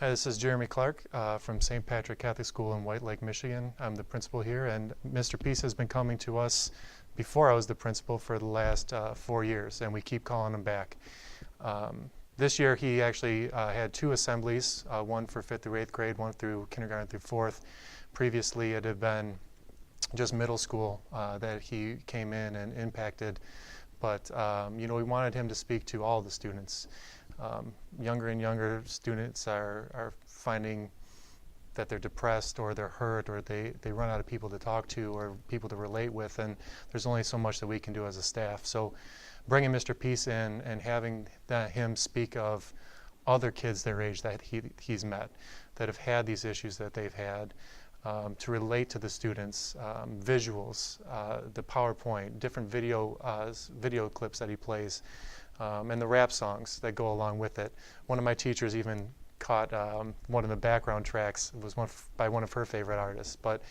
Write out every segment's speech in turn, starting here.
Hi, this is Jeremy Clark from St. Patrick Catholic School in White Lake, Michigan. I'm the principal here, and Mr. Peace has been coming to us before I was the principal for the last 4 years, and we keep calling him back. This year he actually had 2 assemblies, one for 5th through 8th grade, one through kindergarten through 4th. Previously it had been just middle school that he came in and impacted, but we wanted him to speak to all the students. Younger and younger students are finding that they're depressed or they're hurt or they run out of people to talk to or people to relate with, and there's only so much that we can do as a staff. So bringing Mr. Peace in and having him speak of other kids their age that he's met that have had these issues that they've had, to relate to the students, visuals, the PowerPoint, different video clips that he plays, and the rap songs that go along with it. One of my teachers even caught one of the background tracks. It was by one of her favorite artists. But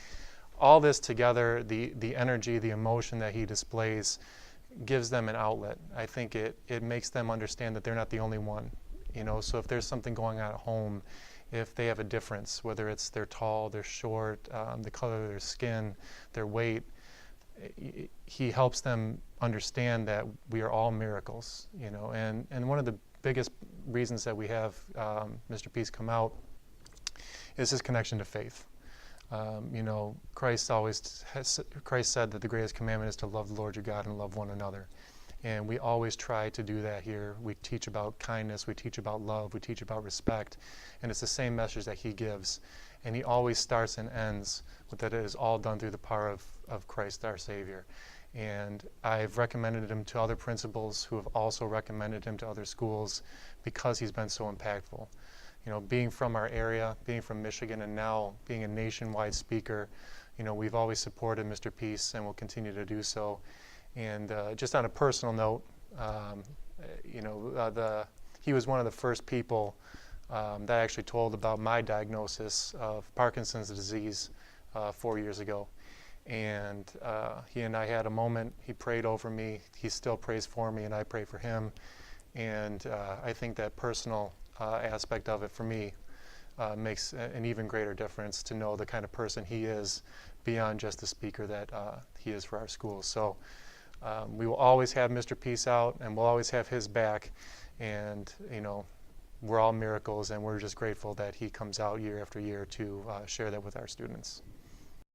all this together, the energy, the emotion that he displays gives them an outlet. I think it makes them understand that they're not the only one. So if there's something going on at home, if they have a difference, whether it's they're tall, they're short, the color of their skin, their weight, he helps them understand that we are all miracles, and one of the biggest reasons that we have Mr. Peace come out is his connection to faith. Christ said that the greatest commandment is to love the Lord your God and love one another. And we always try to do that here. We teach about kindness, we teach about love, we teach about respect, and it's the same message that he gives. And he always starts and ends with that it is all done through the power of Christ our Savior. And I've recommended him to other principals who have also recommended him to other schools because he's been so impactful. Being from our area, being from Michigan, and now being a nationwide speaker, we've always supported Mr. Peace and will continue to do so. And just on a personal note, he was one of the first people that I actually told about my diagnosis of Parkinson's disease 4 years ago. And he and I had a moment. He prayed over me. He still prays for me, and I pray for him. And I think that personal aspect of it for me makes an even greater difference to know the kind of person he is beyond just the speaker that he is for our school. So we will always have Mr. Peace out, and we'll always have his back. And we're all miracles, and we're just grateful that he comes out year after year to share that with our students.